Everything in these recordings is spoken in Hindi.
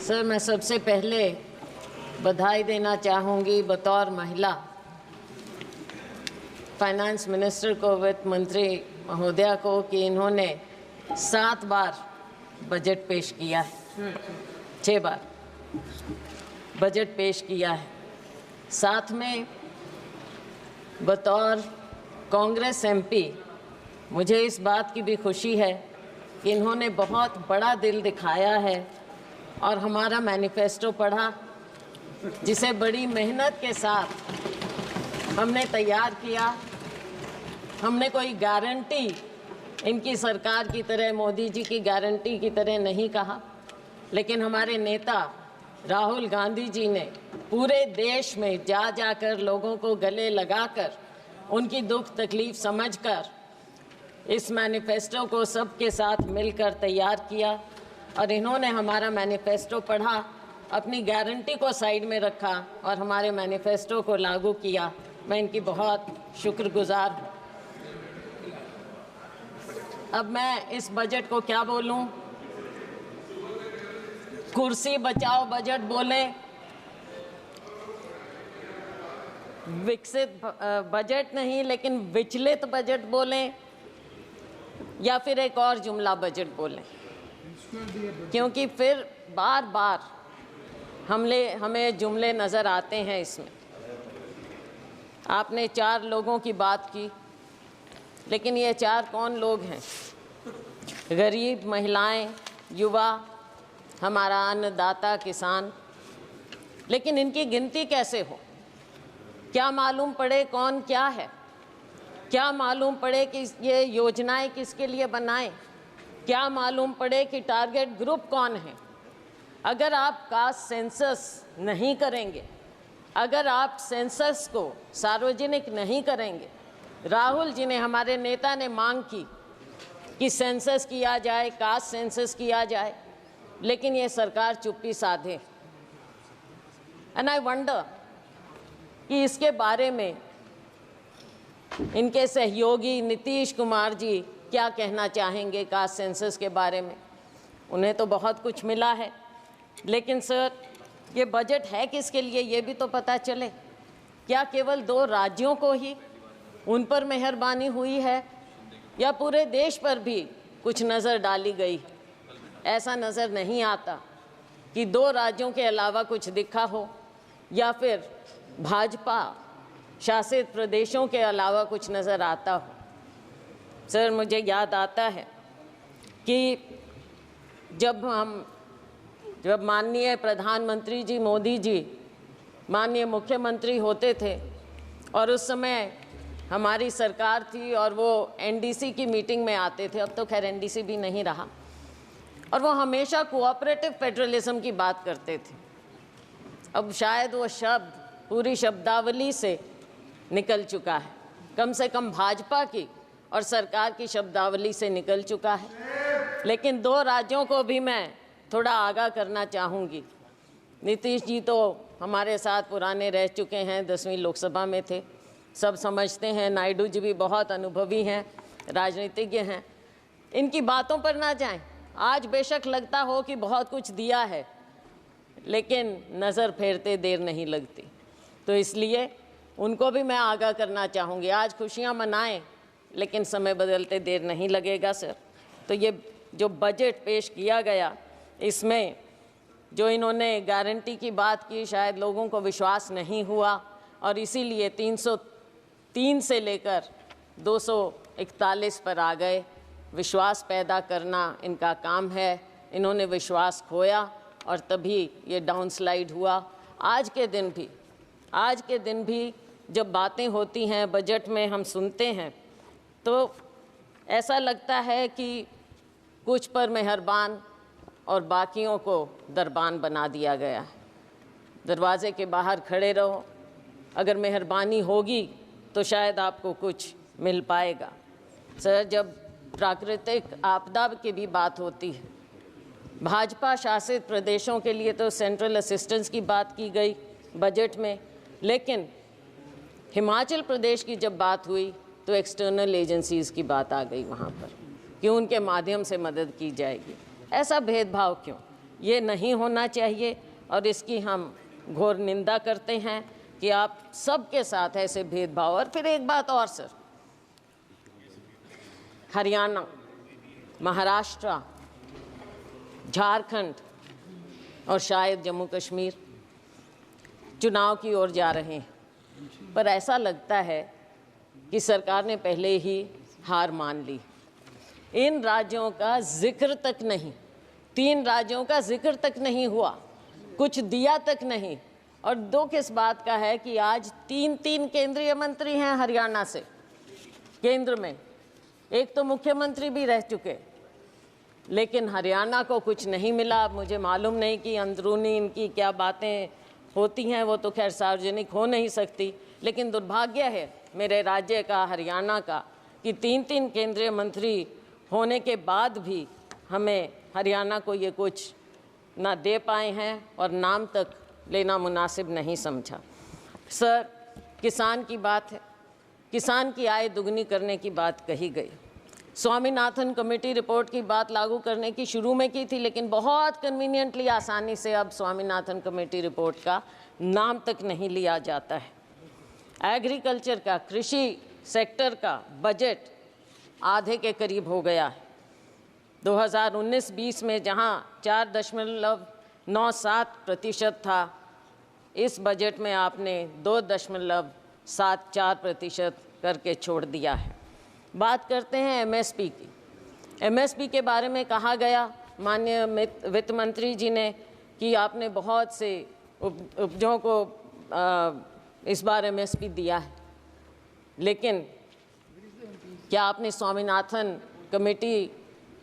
सर, मैं सबसे पहले बधाई देना चाहूँगी बतौर महिला फाइनेंस मिनिस्टर को, वित्त मंत्री महोदया को, कि इन्होंने 7 बार बजट पेश किया है, 6 बार बजट पेश किया है। साथ में बतौर कांग्रेस एमपी मुझे इस बात की भी खुशी है कि इन्होंने बहुत बड़ा दिल दिखाया है और हमारा मैनिफेस्टो पढ़ा, जिसे बड़ी मेहनत के साथ हमने तैयार किया। हमने कोई गारंटी इनकी सरकार की तरह, मोदी जी की गारंटी की तरह नहीं कहा, लेकिन हमारे नेता राहुल गांधी जी ने पूरे देश में जा जाकर लोगों को गले लगाकर उनकी दुख तकलीफ समझकर इस मैनिफेस्टो को सबके साथ मिलकर तैयार किया। और इन्होंने हमारा मैनिफेस्टो पढ़ा, अपनी गारंटी को साइड में रखा और हमारे मैनिफेस्टो को लागू किया। मैं इनकी बहुत शुक्रगुजार हूँ। अब मैं इस बजट को क्या बोलूं? कुर्सी बचाओ बजट बोलें, विकसित बजट नहीं लेकिन विचलित बजट बोलें, या फिर एक और जुमला बजट बोलें, क्योंकि फिर बार बार हमें जुमले नज़र आते हैं इसमें। आपने 4 लोगों की बात की, लेकिन ये 4 कौन लोग हैं? गरीब, महिलाएं, युवा, हमारा अन्नदाता किसान। लेकिन इनकी गिनती कैसे हो? क्या मालूम पड़े कौन क्या है? क्या मालूम पड़े कि ये योजनाएं किसके लिए बनाएं? क्या मालूम पड़े कि टारगेट ग्रुप कौन है? अगर आप कास्ट सेंसस नहीं करेंगे, अगर आप सेंसस को सार्वजनिक नहीं करेंगे, राहुल जी ने, हमारे नेता ने मांग की कि सेंसस किया जाए, कास्ट सेंसस किया जाए, लेकिन ये सरकार चुप्पी साधे। एंड आई वंडर कि इसके बारे में इनके सहयोगी नीतीश कुमार जी क्या कहना चाहेंगे कास्ट सेंसस के बारे में। उन्हें तो बहुत कुछ मिला है, लेकिन सर ये बजट है किसके लिए ये भी तो पता चले। क्या केवल 2 राज्यों को ही उन पर मेहरबानी हुई है, या पूरे देश पर भी कुछ नज़र डाली गई? ऐसा नज़र नहीं आता कि 2 राज्यों के अलावा कुछ दिखा हो, या फिर भाजपा शासित प्रदेशों के अलावा कुछ नज़र आता हो। सर, मुझे याद आता है कि जब माननीय प्रधानमंत्री जी मोदी जी माननीय मुख्यमंत्री होते थे और उस समय हमारी सरकार थी और वो एनडीसी की मीटिंग में आते थे, अब तो खैर एनडीसी भी नहीं रहा, और वो हमेशा कोऑपरेटिव फेडरलिज्म की बात करते थे। अब शायद वो शब्द पूरी शब्दावली से निकल चुका है, कम से कम भाजपा की और सरकार की शब्दावली से निकल चुका है। लेकिन 2 राज्यों को भी मैं थोड़ा आगाह करना चाहूँगी। नीतीश जी तो हमारे साथ पुराने रह चुके हैं, 10वीं लोकसभा में थे, सब समझते हैं। नायडू जी भी बहुत अनुभवी हैं, राजनीतिज्ञ हैं। इनकी बातों पर ना जाएं। आज बेशक लगता हो कि बहुत कुछ दिया है, लेकिन नज़र फेरते देर नहीं लगती, तो इसलिए उनको भी मैं आगाह करना चाहूँगी। आज खुशियाँ मनाएं, लेकिन समय बदलते देर नहीं लगेगा सर। तो ये जो बजट पेश किया गया, इसमें जो इन्होंने गारंटी की बात की, शायद लोगों को विश्वास नहीं हुआ और इसीलिए 303 से लेकर 241 पर आ गए। विश्वास पैदा करना इनका काम है। इन्होंने विश्वास खोया और तभी ये डाउनस्लाइड हुआ। आज के दिन भी जब बातें होती हैं बजट में, हम सुनते हैं तो ऐसा लगता है कि कुछ पर मेहरबान और बाकियों को दरबान बना दिया गया है। दरवाजे के बाहर खड़े रहो, अगर मेहरबानी होगी तो शायद आपको कुछ मिल पाएगा। सर, जब प्राकृतिक आपदा की भी बात होती है, भाजपा शासित प्रदेशों के लिए तो सेंट्रल असिस्टेंस की बात की गई बजट में, लेकिन हिमाचल प्रदेश की जब बात हुई तो एक्सटर्नल एजेंसीज़ की बात आ गई वहाँ पर कि उनके माध्यम से मदद की जाएगी। ऐसा भेदभाव क्यों? ये नहीं होना चाहिए और इसकी हम घोर निंदा करते हैं कि आप सबके साथ ऐसे भेदभाव। और फिर एक बात और सर, हरियाणा, महाराष्ट्र, झारखंड और शायद जम्मू कश्मीर चुनाव की ओर जा रहे हैं, पर ऐसा लगता है कि सरकार ने पहले ही हार मान ली। इन राज्यों का जिक्र तक नहीं, 3 राज्यों का जिक्र तक नहीं हुआ, कुछ दिया तक नहीं। और दुख इस बात का है कि आज 3 केंद्रीय मंत्री हैं हरियाणा से केंद्र में, एक तो मुख्यमंत्री भी रह चुके, लेकिन हरियाणा को कुछ नहीं मिला। मुझे मालूम नहीं कि अंदरूनी इनकी क्या बातें होती हैं, वो तो खैर सार्वजनिक हो नहीं सकती, लेकिन दुर्भाग्य है मेरे राज्य का, हरियाणा का, कि 3 केंद्रीय मंत्री होने के बाद भी हमें हरियाणा को ये कुछ ना दे पाए हैं और नाम तक लेना मुनासिब नहीं समझा। सर, किसान की बात है, किसान की आय दुगनी करने की बात कही गई। स्वामीनाथन कमेटी रिपोर्ट की बात लागू करने की शुरू में की थी, लेकिन बहुत कन्वीनियंटली आसानी से अब स्वामीनाथन कमेटी रिपोर्ट का नाम तक नहीं लिया जाता है। एग्रीकल्चर का, कृषि सेक्टर का बजट आधे के करीब हो गया है। 2019-20 में जहां 4.97% था, इस बजट में आपने 2.74% करके छोड़ दिया है। बात करते हैं एमएसपी की। एमएसपी के बारे में कहा गया माननीय वित्त मंत्री जी ने कि आपने बहुत से उपजों को इस बार एमएसपी दिया है, लेकिन क्या आपने स्वामीनाथन कमेटी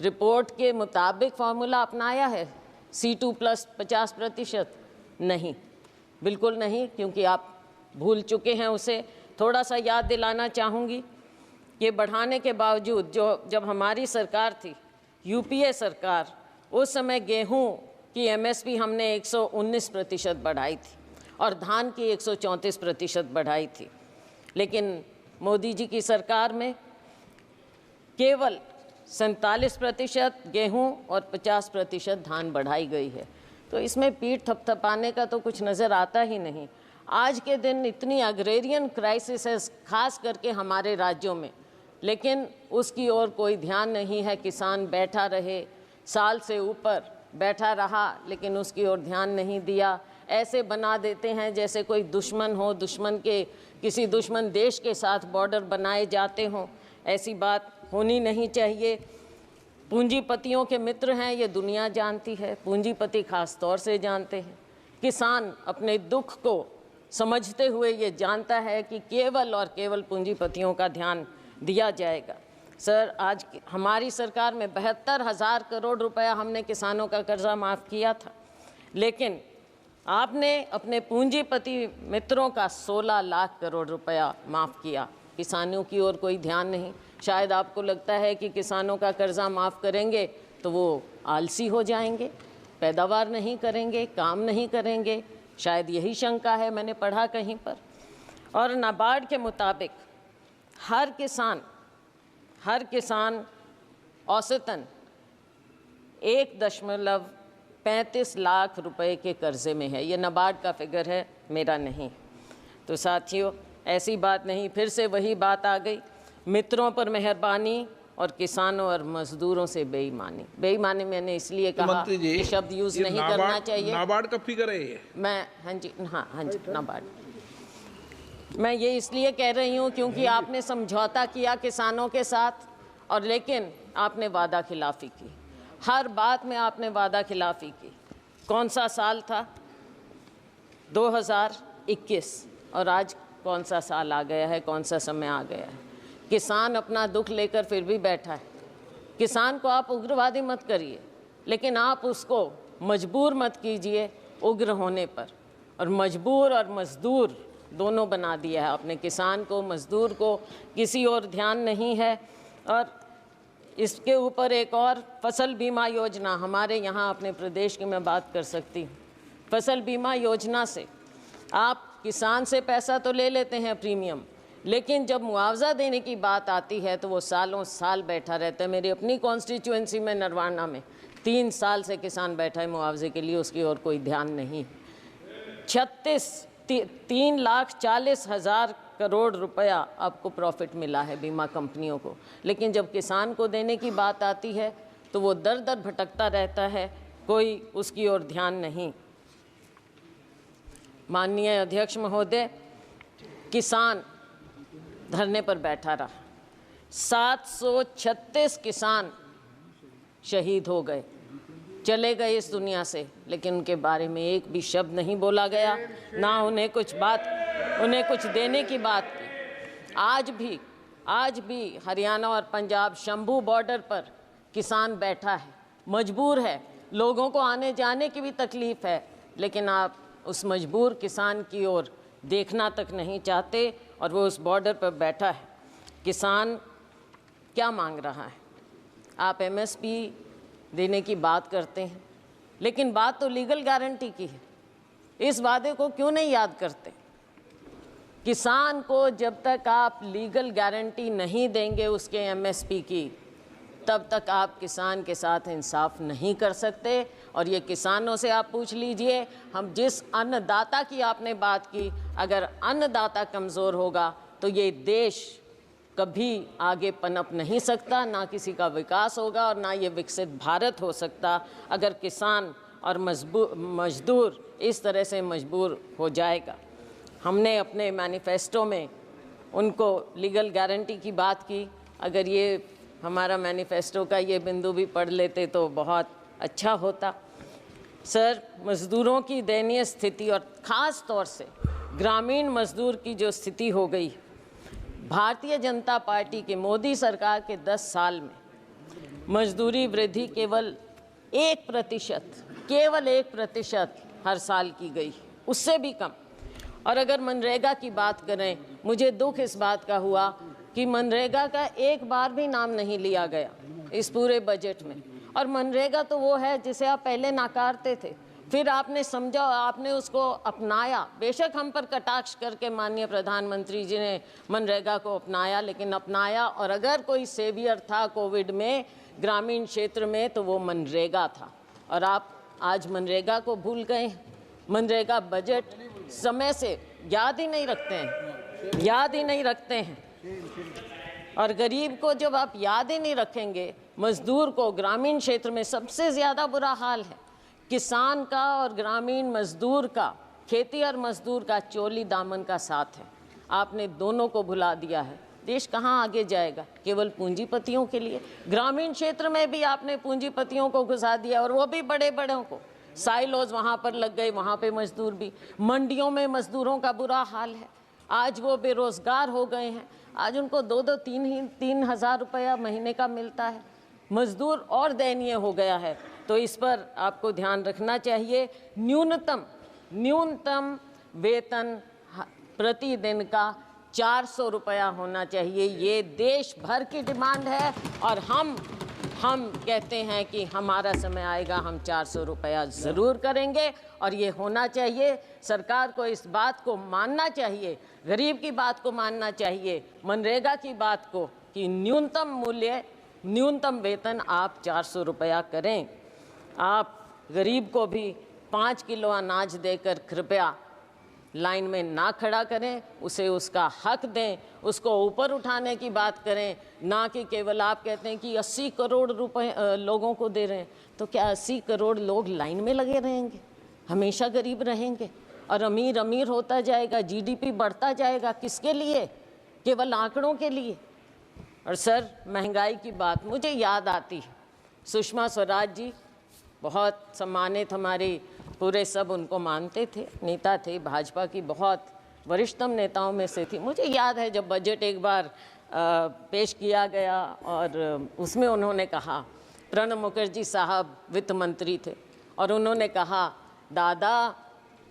रिपोर्ट के मुताबिक फार्मूला अपनाया है C2 + 50%? नहीं, बिल्कुल नहीं, क्योंकि आप भूल चुके हैं उसे। थोड़ा सा याद दिलाना चाहूँगी कि बढ़ाने के बावजूद जब हमारी सरकार थी, यूपीए सरकार, उस समय गेहूं की एमएसपी हमने 119% बढ़ाई थी और धान की 134% बढ़ाई थी, लेकिन मोदी जी की सरकार में केवल 47% गेहूं और 50% धान बढ़ाई गई है। तो इसमें पीठ थपथपाने का तो कुछ नज़र आता ही नहीं। आज के दिन इतनी अग्रेरियन क्राइसिस है, खास करके हमारे राज्यों में, लेकिन उसकी ओर कोई ध्यान नहीं है। किसान बैठा रहे, साल से ऊपर बैठा रहा, लेकिन उसकी ओर ध्यान नहीं दिया। ऐसे बना देते हैं जैसे कोई दुश्मन हो, दुश्मन के किसी दुश्मन देश के साथ बॉर्डर बनाए जाते हों। ऐसी बात होनी नहीं चाहिए। पूंजीपतियों के मित्र हैं, ये दुनिया जानती है, पूंजीपति खास तौर से जानते हैं। किसान अपने दुख को समझते हुए ये जानता है कि केवल और केवल पूंजीपतियों का ध्यान दिया जाएगा। सर, आज हमारी सरकार में 72,000 करोड़ रुपया हमने किसानों का कर्जा माफ़ किया था, लेकिन आपने अपने पूंजीपति मित्रों का 16 लाख करोड़ रुपया माफ़ किया। किसानों की ओर कोई ध्यान नहीं। शायद आपको लगता है कि किसानों का कर्जा माफ़ करेंगे तो वो आलसी हो जाएंगे, पैदावार नहीं करेंगे, काम नहीं करेंगे, शायद यही शंका है, मैंने पढ़ा कहीं पर। और नाबार्ड के मुताबिक हर किसान औसतन 1.35 लाख रुपए के कर्जे में है। ये नाबार्ड का फिगर है, मेरा नहीं। तो साथियों, ऐसी बात नहीं, फिर से वही बात आ गई, मित्रों पर मेहरबानी और किसानों और मजदूरों से बेईमानी। बेईमानी मैंने इसलिए कहा कि शब्द यूज़ नहीं करना चाहिए। नाबार्ड का फिगर है ये? मैं हाँ जी, नाबार्ड। मैं ये इसलिए कह रही हूँ क्योंकि आपने समझौता किया किसानों के साथ, और लेकिन आपने वादा खिलाफ़ी की। हर बात में आपने वादा खिलाफ़ी की। कौन सा साल था? 2021, और आज कौन सा साल आ गया है, कौन सा समय आ गया है। किसान अपना दुख लेकर फिर भी बैठा है। किसान को आप उग्रवादी मत करिए, लेकिन आप उसको मजबूर मत कीजिए उग्र होने पर। और मजबूर और मजदूर दोनों बना दिया है आपने, किसान को, मजदूर को, किसी और ध्यान नहीं है। और इसके ऊपर एक और फसल बीमा योजना हमारे यहाँ अपने प्रदेश की मैं बात कर सकती हूँ। फसल बीमा योजना से आप किसान से पैसा तो ले लेते हैं प्रीमियम, लेकिन जब मुआवजा देने की बात आती है तो वो सालों साल बैठा रहता है। मेरी अपनी कॉन्स्टिट्यूएंसी में, नरवाना में 3 साल से किसान बैठा है मुआवजे के लिए, उसकी और कोई ध्यान नहीं। 3,40,000 करोड़ रुपया आपको प्रॉफिट मिला है बीमा कंपनियों को, लेकिन जब किसान को देने की बात आती है तो वो दर दर भटकता रहता है, कोई उसकी ओर ध्यान नहीं। माननीय अध्यक्ष महोदय, किसान धरने पर बैठा रहा, 736 किसान शहीद हो गए, चले गए इस दुनिया से, लेकिन उनके बारे में एक भी शब्द नहीं बोला गया, ना उन्हें कुछ देने की बात की। आज भी हरियाणा और पंजाब शंभू बॉर्डर पर किसान बैठा है, मजबूर है, लोगों को आने जाने की भी तकलीफ़ है, लेकिन आप उस मजबूर किसान की ओर देखना तक नहीं चाहते और वो उस बॉर्डर पर बैठा है। किसान क्या मांग रहा है? आप एमएसपी देने की बात करते हैं, लेकिन बात तो लीगल गारंटी की है। इस वादे को क्यों नहीं याद करते? किसान को जब तक आप लीगल गारंटी नहीं देंगे उसके एमएसपी की, तब तक आप किसान के साथ इंसाफ नहीं कर सकते। और ये किसानों से आप पूछ लीजिए, हम जिस अन्नदाता की आपने बात की, अगर अन्नदाता कमज़ोर होगा तो ये देश कभी आगे पनप नहीं सकता, ना किसी का विकास होगा और ना ये विकसित भारत हो सकता अगर किसान और मजदूर इस तरह से मजबूर हो जाएगा। हमने अपने मैनिफेस्टो में उनको लीगल गारंटी की बात की। अगर ये हमारा मैनिफेस्टो का ये बिंदु भी पढ़ लेते तो बहुत अच्छा होता। सर, मज़दूरों की दयनीय स्थिति और ख़ास तौर से ग्रामीण मज़दूर की जो स्थिति हो गई, भारतीय जनता पार्टी की मोदी सरकार के 10 साल में मजदूरी वृद्धि केवल 1% हर साल की गई, उससे भी कम। और अगर मनरेगा की बात करें, मुझे दुख इस बात का हुआ कि मनरेगा का एक बार भी नाम नहीं लिया गया इस पूरे बजट में। और मनरेगा तो वो है जिसे आप पहले नकारते थे, फिर आपने समझा, आपने उसको अपनाया। बेशक हम पर कटाक्ष करके माननीय प्रधानमंत्री जी ने मनरेगा को अपनाया, लेकिन अपनाया। और अगर कोई सेवियर था कोविड में ग्रामीण क्षेत्र में तो वो मनरेगा था, और आप आज मनरेगा को भूल गए। मनरेगा बजट समय से याद ही नहीं रखते हैं। और गरीब को जब आप याद ही नहीं रखेंगे, मजदूर को ग्रामीण क्षेत्र में सबसे ज़्यादा बुरा हाल है। किसान का और ग्रामीण मजदूर का, खेती और मजदूर का चोली दामन का साथ है। आपने दोनों को भुला दिया है। देश कहाँ आगे जाएगा? केवल पूंजीपतियों के लिए। ग्रामीण क्षेत्र में भी आपने पूंजीपतियों को घुसा दिया, और वो भी बड़े बड़ों को। साइलोज वहाँ पर लग गए, वहाँ पे मजदूर भी। मंडियों में मजदूरों का बुरा हाल है। आज वो बेरोज़गार हो गए हैं, आज उनको 2-3 हज़ार रुपया महीने का मिलता है। मजदूर और दयनीय हो गया है, तो इस पर आपको ध्यान रखना चाहिए। न्यूनतम वेतन प्रतिदिन का 400 रुपया होना चाहिए। ये देश भर की डिमांड है, और हम कहते हैं कि हमारा समय आएगा, हम 400 रुपया ज़रूर करेंगे, और ये होना चाहिए। सरकार को इस बात को मानना चाहिए, गरीब की बात को मानना चाहिए, मनरेगा की बात को, कि न्यूनतम वेतन आप 400 रुपया करें। आप गरीब को भी 5 किलो अनाज देकर कृपया लाइन में ना खड़ा करें, उसे उसका हक दें, उसको ऊपर उठाने की बात करें, ना कि केवल आप कहते हैं कि 80 करोड़ रुपए लोगों को दे रहे हैं। तो क्या 80 करोड़ लोग लाइन में लगे रहेंगे? हमेशा गरीब रहेंगे और अमीर होता जाएगा, जीडीपी बढ़ता जाएगा। किसके लिए? केवल आंकड़ों के लिए। और सर, महंगाई की बात मुझे याद आती है, सुषमा स्वराज जी बहुत सम्मानित, हमारे पूरे सब उनको मानते थे, नेता थे, भाजपा की बहुत वरिष्ठतम नेताओं में से थी। मुझे याद है जब बजट एक बार पेश किया गया, और उसमें उन्होंने कहा, प्रणब मुखर्जी साहब वित्त मंत्री थे, और उन्होंने कहा, दादा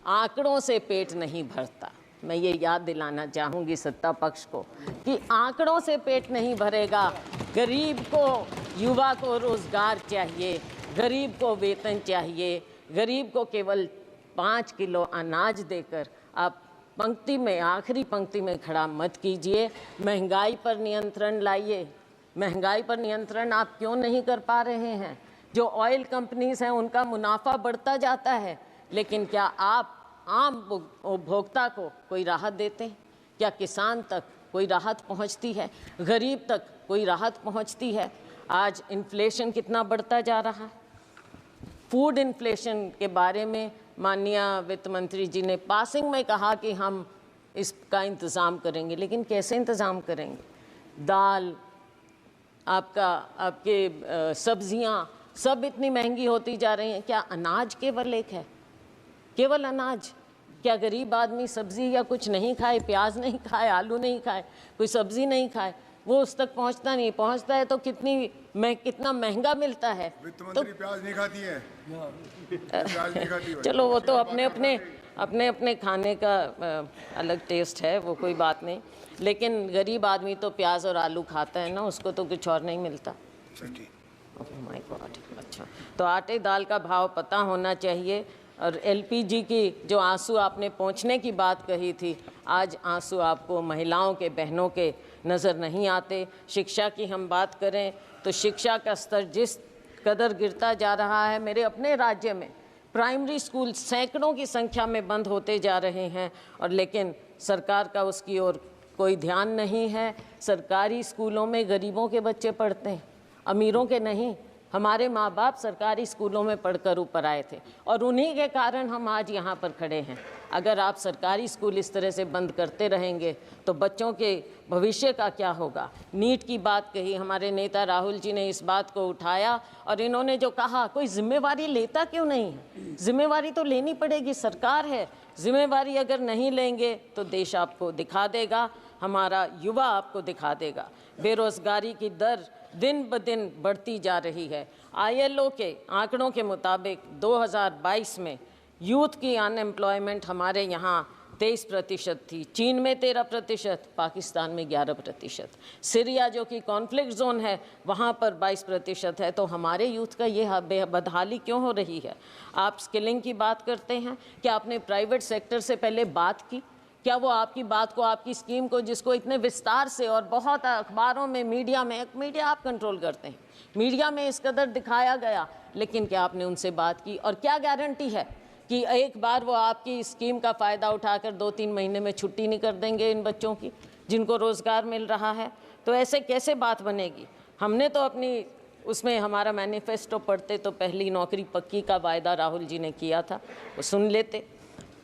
आंकड़ों से पेट नहीं भरता। मैं ये याद दिलाना चाहूँगी सत्ता पक्ष को कि आंकड़ों से पेट नहीं भरेगा। गरीब को, युवा को रोज़गार चाहिए, गरीब को वेतन चाहिए। गरीब को केवल 5 किलो अनाज देकर आप पंक्ति में, आखिरी पंक्ति में खड़ा मत कीजिए। महंगाई पर नियंत्रण लाइए। महंगाई पर नियंत्रण आप क्यों नहीं कर पा रहे हैं? जो ऑयल कंपनीज हैं उनका मुनाफा बढ़ता जाता है, लेकिन क्या आप आम उपभोक्ता को कोई राहत देते हैं? क्या किसान तक कोई राहत पहुंचती है? गरीब तक कोई राहत पहुंचती है? आज इन्फ्लेशन कितना बढ़ता जा रहा है। फूड इन्फ्लेशन के बारे में माननीय वित्त मंत्री जी ने पासिंग में कहा कि हम इसका इंतज़ाम करेंगे, लेकिन कैसे इंतज़ाम करेंगे? दाल, आपके सब्जियां सब इतनी महंगी होती जा रही हैं। क्या अनाज केवल एक है? केवल अनाज? क्या गरीब आदमी सब्जी या कुछ नहीं खाए, प्याज नहीं खाए, आलू नहीं खाए, कोई सब्जी नहीं खाए, वो उस तक पहुंचता नहीं? पहुंचता है तो कितना महंगा मिलता है। वित्त मंत्री प्याज नहीं खाती है। प्याज नहीं खाती है। चलो, वो तो अपने अपने खाने का अलग टेस्ट है, वो कोई बात नहीं, लेकिन गरीब आदमी तो प्याज और आलू खाता है ना, उसको तो कुछ और नहीं मिलता। My God. अच्छा, तो आटे दाल का भाव पता होना चाहिए। और एलपीजी की जो आंसू आपने पहुंचने की बात कही थी, आज आंसू आपको महिलाओं के, बहनों के नज़र नहीं आते। शिक्षा की हम बात करें तो शिक्षा का स्तर जिस कदर गिरता जा रहा है, मेरे अपने राज्य में प्राइमरी स्कूल सैकड़ों की संख्या में बंद होते जा रहे हैं, और लेकिन सरकार का उसकी ओर कोई ध्यान नहीं है। सरकारी स्कूलों में गरीबों के बच्चे पढ़ते हैं, अमीरों के नहीं। हमारे माँ बाप सरकारी स्कूलों में पढ़कर ऊपर आए थे, और उन्हीं के कारण हम आज यहाँ पर खड़े हैं। अगर आप सरकारी स्कूल इस तरह से बंद करते रहेंगे तो बच्चों के भविष्य का क्या होगा? नीट की बात कही, हमारे नेता राहुल जी ने इस बात को उठाया, और इन्होंने जो कहा, कोई जिम्मेवारी लेता क्यों नहीं है? जिम्मेवारी तो लेनी पड़ेगी, सरकार है। जिम्मेवारी अगर नहीं लेंगे तो देश आपको दिखा देगा, हमारा युवा आपको दिखा देगा। बेरोजगारी की दर दिन ब दिन बढ़ती जा रही है। ILO के आंकड़ों के मुताबिक 2022 में यूथ की अनएम्प्लॉयमेंट हमारे यहाँ 23% थी, चीन में 13%, पाकिस्तान में 11%। सीरिया जो कि कॉन्फ्लिक्ट जोन है वहाँ पर 22% है। तो हमारे यूथ का ये बदहाली क्यों हो रही है? आप स्किलिंग की बात करते हैं, क्या आपने प्राइवेट सेक्टर से पहले बात की? क्या वो आपकी बात को, आपकी स्कीम को, जिसको इतने विस्तार से और बहुत अखबारों में, मीडिया आप कंट्रोल करते हैं, मीडिया में इस कदर दिखाया गया, लेकिन क्या आपने उनसे बात की? और क्या गारंटी है कि एक बार वो आपकी स्कीम का फ़ायदा उठाकर 2-3 महीने में छुट्टी नहीं कर देंगे इन बच्चों की, जिनको रोज़गार मिल रहा है? तो ऐसे कैसे बात बनेगी? हमने तो अपनी उसमें हमारा मैनिफेस्टो पढ़ते तो पहली नौकरी पक्की का वायदा राहुल जी ने किया था, वो सुन लेते।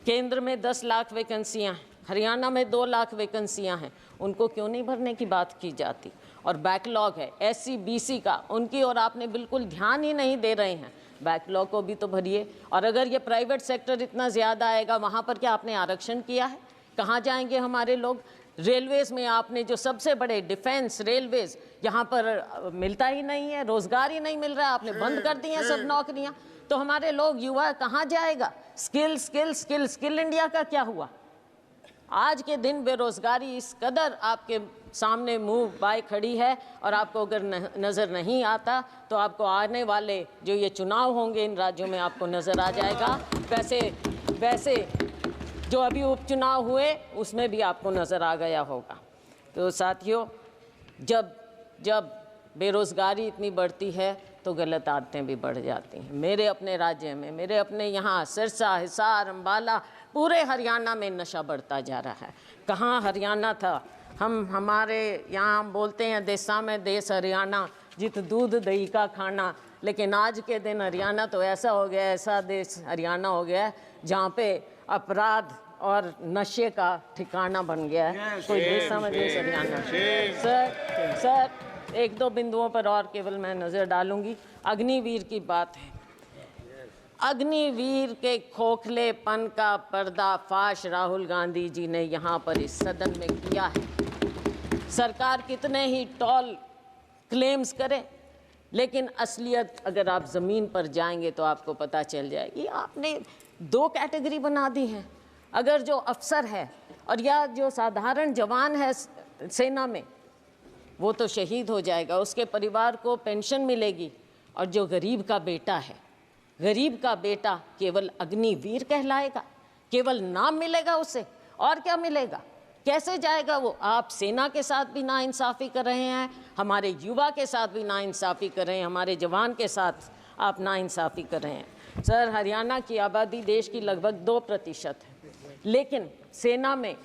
केंद्र में 10 लाख वैकेंसियाँ हैं, हरियाणा में 2 लाख वैकेंसियाँ हैं, उनको क्यों नहीं भरने की बात की जाती? और बैकलॉग है SC BC का, उनकी और आपने बिल्कुल ध्यान ही नहीं दे रहे हैं। बैकलॉग को भी तो भरिए। और अगर ये प्राइवेट सेक्टर इतना ज़्यादा आएगा, वहाँ पर क्या आपने आरक्षण किया है? कहाँ जाएंगे हमारे लोग? रेलवेज़ में आपने जो सबसे बड़े डिफेंस रेलवेज़, यहाँ पर मिलता ही नहीं है, रोज़गार ही नहीं मिल रहा है, आपने बंद कर दी हैं सब नौकरियाँ। तो हमारे लोग, युवा कहाँ जाएगा? स्किल इंडिया का क्या हुआ? आज के दिन बेरोजगारी इस कदर आपके सामने मुंह बाय खड़ी है, और आपको अगर नज़र नहीं आता तो आपको आने वाले जो ये चुनाव होंगे इन राज्यों में आपको नज़र आ जाएगा। वैसे जो अभी उपचुनाव हुए उसमें भी आपको नज़र आ गया होगा। तो साथियों, जब बेरोज़गारी इतनी बढ़ती है तो गलत आदतें भी बढ़ जाती हैं। मेरे अपने राज्य में, मेरे अपने यहाँ सिरसा, हिसार, अम्बाला, पूरे हरियाणा में नशा बढ़ता जा रहा है। कहाँ हरियाणा था? हमारे यहाँ हम बोलते हैं देसा में देश हरियाणा, जित दूध दही का खाना। लेकिन आज के दिन हरियाणा तो ऐसा हो गया, ऐसा देश हरियाणा हो गया है जहाँ पे अपराध और नशे का ठिकाना बन गया है। कोई देसा में देश हरियाणा। सर 1-2 बिंदुओं पर और केवल मैं नज़र डालूंगी। अग्निवीर की बात है। अग्निवीर के खोखलेपन का पर्दाफाश राहुल गांधी जी ने यहाँ पर इस सदन में किया है। सरकार कितने ही टॉल क्लेम्स करे, लेकिन असलियत अगर आप ज़मीन पर जाएंगे तो आपको पता चल जाएगी। आपने 2 कैटेगरी बना दी है। अगर जो अफसर है और या जो साधारण जवान है सेना में, वो तो शहीद हो जाएगा, उसके परिवार को पेंशन मिलेगी। और जो गरीब का बेटा है, गरीब का बेटा केवल अग्निवीर कहलाएगा, केवल नाम मिलेगा उसे, और क्या मिलेगा? कैसे जाएगा वो? आप सेना के साथ भी नाइंसाफ़ी कर रहे हैं, हमारे युवा के साथ भी नाइंसाफ़ी कर रहे हैं, हमारे जवान के साथ आप नाइंसाफ़ी कर रहे हैं। सर, हरियाणा की आबादी देश की लगभग 2% है, लेकिन सेना में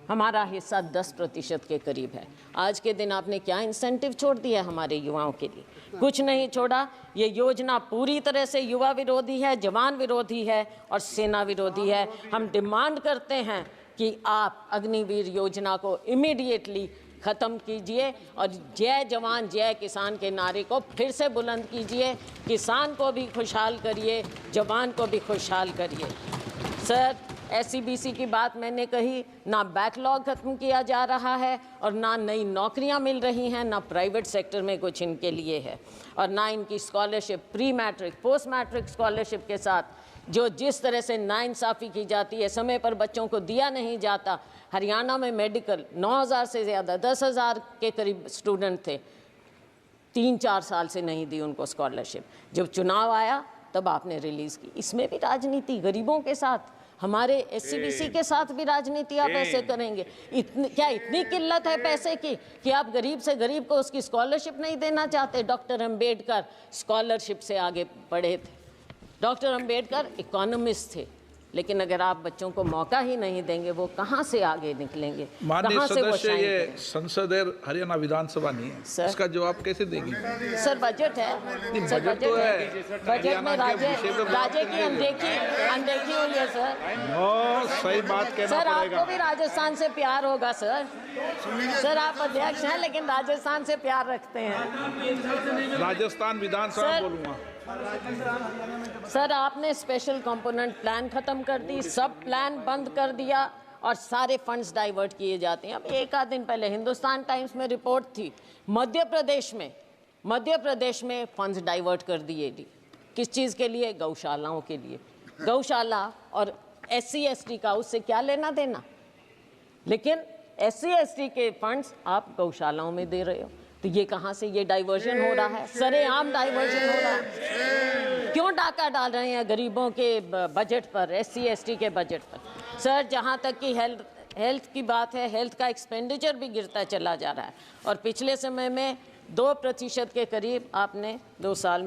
हमारा हिस्सा 10% के करीब है। आज के दिन आपने क्या इंसेंटिव छोड़ दिया हमारे युवाओं के लिए? कुछ नहीं छोड़ा। ये योजना पूरी तरह से युवा विरोधी है, जवान विरोधी है और सेना विरोधी है। हम डिमांड करते हैं कि आप अग्निवीर योजना को इमीडिएटली ख़त्म कीजिए और जय जवान जय किसान के नारे को फिर से बुलंद कीजिए। किसान को भी खुशहाल करिए, जवान को भी खुशहाल करिए। सर, SCBC की बात मैंने कही, ना बैकलॉग ख़त्म किया जा रहा है और ना नई नौकरियां मिल रही हैं, ना प्राइवेट सेक्टर में कुछ इनके लिए है, और ना इनकी scholarship, pre matric post matric scholarship के साथ जो जिस तरह से नाइंसाफ़ी की जाती है, समय पर बच्चों को दिया नहीं जाता। हरियाणा में मेडिकल 9,000 से ज़्यादा 10,000 के करीब स्टूडेंट थे, 3-4 साल से नहीं दी उनको स्कॉलरशिप। जब चुनाव आया तब आपने रिलीज़ की। इसमें भी राजनीति, गरीबों के साथ, हमारे SCBC के साथ भी राजनीति आप ऐसे करेंगे? क्या इतनी किल्लत है पैसे की कि आप गरीब से गरीब को उसकी स्कॉलरशिप नहीं देना चाहते? डॉक्टर अंबेडकर स्कॉलरशिप से आगे बढ़े थे। डॉक्टर अंबेडकर इकोनॉमिस्ट थे, लेकिन अगर आप बच्चों को मौका ही नहीं देंगे, वो कहाँ से आगे निकलेंगे? माननीय कहाँ से वो सदस्य, शाइन ये करेंगे? संसद है, हरियाणा विधानसभा नहीं है, सर। इसका जवाब कैसे देंगी? सर, बजट है। सर, बजट तो है। बजट में राज्य की अनदेखी हुई है सर। सही बात कहना सर, पड़ेगा। आपको भी राजस्थान से प्यार होगा सर। सर, आप अध्यक्ष हैं लेकिन राजस्थान से प्यार रखते हैं। राजस्थान विधानसभा सर। बोलूंगा। सर, आपने स्पेशल कंपोनेंट प्लान खत्म कर दी, सब प्लान बंद कर दिया और सारे फंड्स डाइवर्ट किए जाते हैं। अब एक आध दिन पहले हिंदुस्तान टाइम्स में रिपोर्ट थी, मध्य प्रदेश में फंड्स डाइवर्ट कर दिए। किस चीज़ के लिए? गौशालाओं के लिए। गौशाला और SC/ST का उससे क्या लेना देना? लेकिन SC/ST के फंड्स आप गौशालाओं में दे रहे हो, तो ये कहाँ से ये डाइवर्जन हो रहा है? सरेआम डाइवर्जन हो रहा है। क्यों डाका डाल रहे हैं गरीबों के बजट पर, SC/ST के बजट पर? सर, जहाँ तक कि हेल्थ की बात है, हेल्थ का एक्सपेंडिचर भी गिरता चला जा रहा है और पिछले समय में 2% के करीब आपने 2 साल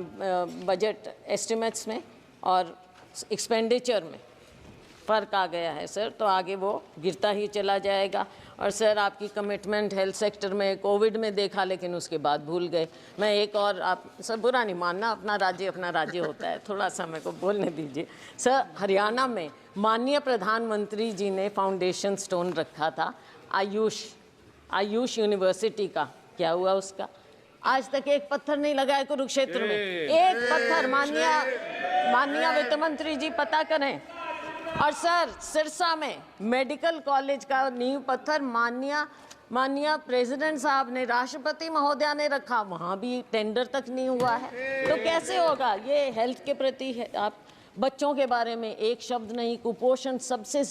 बजट एस्टिमेट्स में और एक्सपेंडिचर में फ़र्क आ गया है सर, तो आगे वो गिरता ही चला जाएगा। और सर, आपकी कमिटमेंट हेल्थ सेक्टर में कोविड में देखा, लेकिन उसके बाद भूल गए। मैं एक और, आप सर बुरा नहीं मानना, अपना राज्य होता है, थोड़ा सा मेरे को बोलने दीजिए। सर, हरियाणा में माननीय प्रधानमंत्री जी ने फाउंडेशन स्टोन रखा था आयुष यूनिवर्सिटी का, क्या हुआ उसका? आज तक एक पत्थर नहीं लगा है कुरुक्षेत्र में, एक पत्थर। माननीय वित्त मंत्री जी पता करें। और सर, सिरसा में मेडिकल कॉलेज का नींव पत्थर माननीय प्रेसिडेंट साहब ने, राष्ट्रपति महोदया ने रखा, वहाँ भी टेंडर तक नहीं हुआ है। तो कैसे होगा? ये हेल्थ के प्रति है। आप बच्चों के बारे में एक शब्द नहीं। कुपोषण सबसे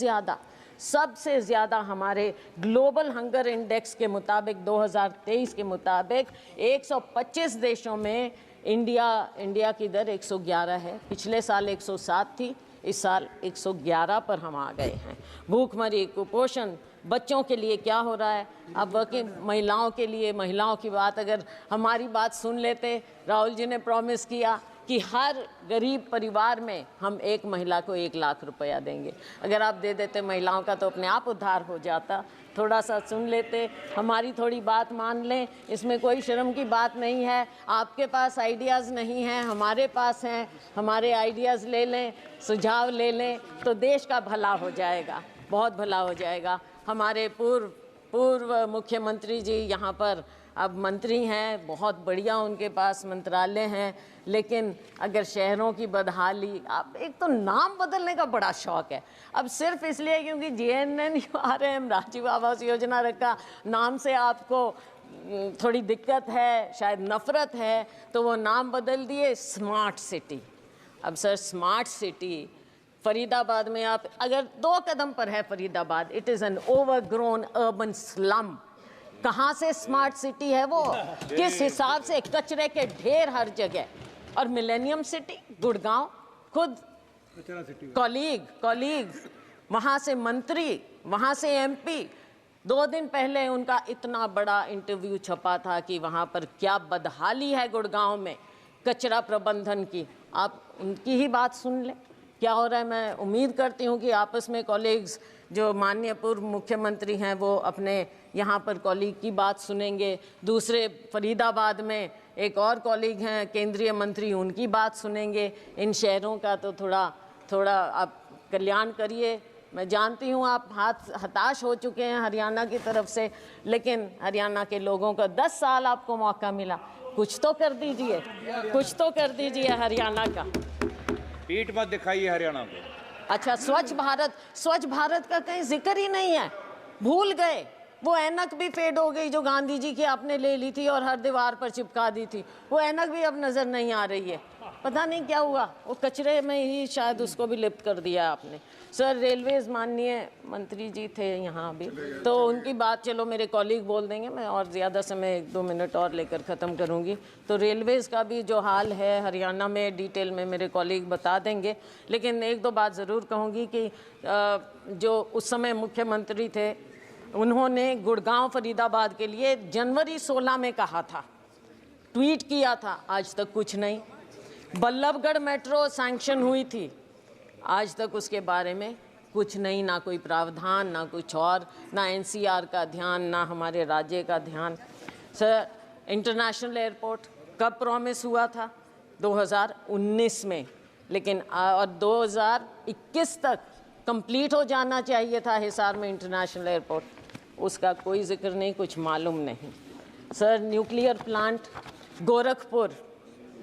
ज़्यादा हमारे ग्लोबल हंगर इंडेक्स के मुताबिक 2023 के मुताबिक 125 देशों में इंडिया की दर 111 है। पिछले साल 107 थी, इस साल 111 पर हम आ गए हैं। भूखमरी, कुपोषण बच्चों के लिए क्या हो रहा है? अब वर्किंग महिलाओं की बात, अगर हमारी बात सुन लेते, राहुल जी ने प्रॉमिस किया कि हर गरीब परिवार में हम एक महिला को 1 लाख रुपया देंगे। अगर आप दे देते महिलाओं का तो अपने आप उद्धार हो जाता। थोड़ा सा सुन लेते, हमारी थोड़ी बात मान लें, इसमें कोई शर्म की बात नहीं है। आपके पास आइडियाज़ नहीं हैं, हमारे पास हैं, हमारे आइडियाज़ ले लें, सुझाव ले लें, तो देश का भला हो जाएगा, बहुत भला हो जाएगा। हमारे पूर्व मुख्यमंत्री जी यहाँ पर अब मंत्री हैं, बहुत बढ़िया उनके पास मंत्रालय हैं, लेकिन अगर शहरों की बदहाली, आप एक तो नाम बदलने का बड़ा शौक है, अब सिर्फ इसलिए क्योंकि JNNURM राजीव आवास योजना रखा, नाम से आपको थोड़ी दिक्कत है, शायद नफरत है, तो वो नाम बदल दिए स्मार्ट सिटी। अब सर, स्मार्ट सिटी फरीदाबाद में आप अगर 2 कदम पर है Faridabad, it is an overgrown urban slum. कहाँ से स्मार्ट सिटी है वो? किस हिसाब से? कचरे के ढेर हर जगह। और मिलेनियम सिटी गुड़गांव, खुद कॉलीग वहाँ से मंत्री, वहाँ से MP, 2 दिन पहले उनका इतना बड़ा इंटरव्यू छपा था कि वहाँ पर क्या बदहाली है गुड़गांव में, कचरा प्रबंधन की, आप उनकी ही बात सुन लें क्या हो रहा है। मैं उम्मीद करती हूँ कि आपस में कॉलीग्स जो माननीय पूर्व मुख्यमंत्री हैं वो अपने यहाँ पर कॉलीग की बात सुनेंगे, दूसरे फरीदाबाद में एक और कॉलीग हैं केंद्रीय मंत्री, उनकी बात सुनेंगे। इन शहरों का तो थोड़ा आप कल्याण करिए। मैं जानती हूँ आप हताश हो चुके हैं हरियाणा की तरफ से, लेकिन हरियाणा के लोगों का 10 साल आपको मौका मिला, कुछ तो कर दीजिए, कुछ तो कर दीजिए हरियाणा का। पीठ मत दिखाइए हरियाणा को। अच्छा, स्वच्छ भारत का कहीं जिक्र ही नहीं है, भूल गए। वो ऐनक भी फेड हो गई जो गांधी जी की आपने ले ली थी और हर दीवार पर चिपका दी थी, वो ऐनक भी अब नजर नहीं आ रही है। पता नहीं क्या हुआ, वो कचरे में ही शायद उसको भी लिप्त कर दिया आपने। सर, रेलवेज माननीय मंत्री जी थे यहाँ भी, तो उनकी बात चलो मेरे कॉलीग बोल देंगे, मैं और ज़्यादा समय 1-2 मिनट और लेकर ख़त्म करूँगी। तो रेलवेज़ का भी जो हाल है हरियाणा में डिटेल में मेरे कॉलीग बता देंगे, लेकिन 1-2 बात ज़रूर कहूँगी कि जो उस समय मुख्यमंत्री थे उन्होंने गुड़गांव फरीदाबाद के लिए जनवरी 16 में कहा था, ट्वीट किया था, आज तक कुछ नहीं। बल्लभगढ़ मेट्रो सैंक्शन हुई थी, आज तक उसके बारे में कुछ नहीं, ना कोई प्रावधान, ना कुछ और, ना एनसीआर का ध्यान, ना हमारे राज्य का ध्यान। सर, इंटरनेशनल एयरपोर्ट कब प्रॉमिस हुआ था? 2019 में, लेकिन और 2021 तक कंप्लीट हो जाना चाहिए था हिसार में इंटरनेशनल एयरपोर्ट, उसका कोई जिक्र नहीं, कुछ मालूम नहीं। Sir, nuclear plant Gorakhpur,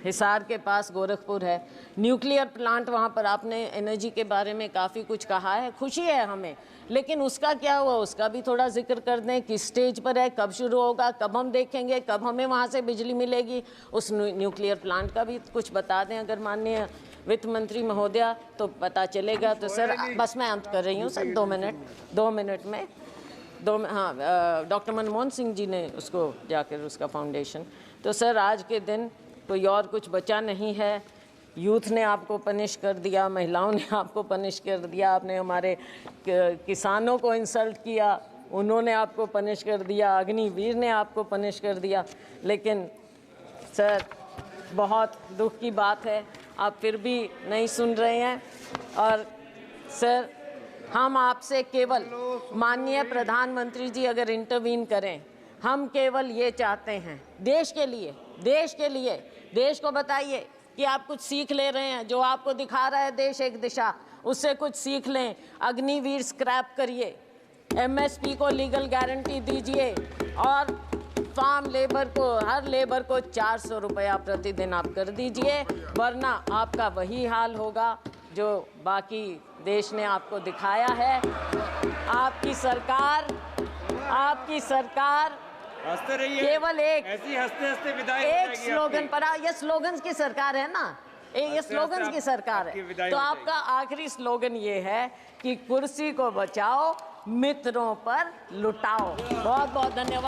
Hisar के पास गोरखपुर है, न्यूक्लियर प्लांट, वहाँ पर आपने एनर्जी के बारे में काफ़ी कुछ कहा है, खुशी है हमें, लेकिन उसका क्या हुआ, उसका भी थोड़ा जिक्र कर दें, किस स्टेज पर है, कब शुरू होगा, कब हम देखेंगे, कब हमें वहाँ से बिजली मिलेगी, उस न्यूक्लियर प्लांट का भी कुछ बता दें अगर माननीय वित्त मंत्री महोदया, तो पता चलेगा। तो सर, बस मैं अंत कर रही हूँ सर, 2 मिनट में हाँ, डॉक्टर मनमोहन सिंह जी ने उसको जाकर उसका फाउंडेशन, तो सर आज के दिन कोई और कुछ बचा नहीं है। यूथ ने आपको पनिश कर दिया, महिलाओं ने आपको पनिश कर दिया, आपने हमारे किसानों को इंसल्ट किया, उन्होंने आपको पनिश कर दिया, अग्निवीर ने आपको पनिश कर दिया, लेकिन सर बहुत दुख की बात है आप फिर भी नहीं सुन रहे हैं। और सर, हम आपसे केवल, माननीय प्रधानमंत्री जी अगर इंटरवीन करें, हम केवल ये चाहते हैं देश के लिए, देश को बताइए कि आप कुछ सीख ले रहे हैं, जो आपको दिखा रहा है देश एक दिशा, उससे कुछ सीख लें। अग्निवीर स्क्रैप करिए, एमएसपी को लीगल गारंटी दीजिए और फार्म लेबर को, हर लेबर को 400 रुपया प्रतिदिन आप कर दीजिए, वरना आपका वही हाल होगा जो बाकी देश ने आपको दिखाया है। आपकी सरकार हंसते रहिए, केवल ऐसी हंसते हंसते विदाई एक स्लोगन पर, ये स्लोगन्स की सरकार है ना, ये स्लोगन्स की सरकार है, तो आपका आखिरी स्लोगन ये है कि कुर्सी को बचाओ, मित्रों पर लुटाओ। बहुत बहुत धन्यवाद।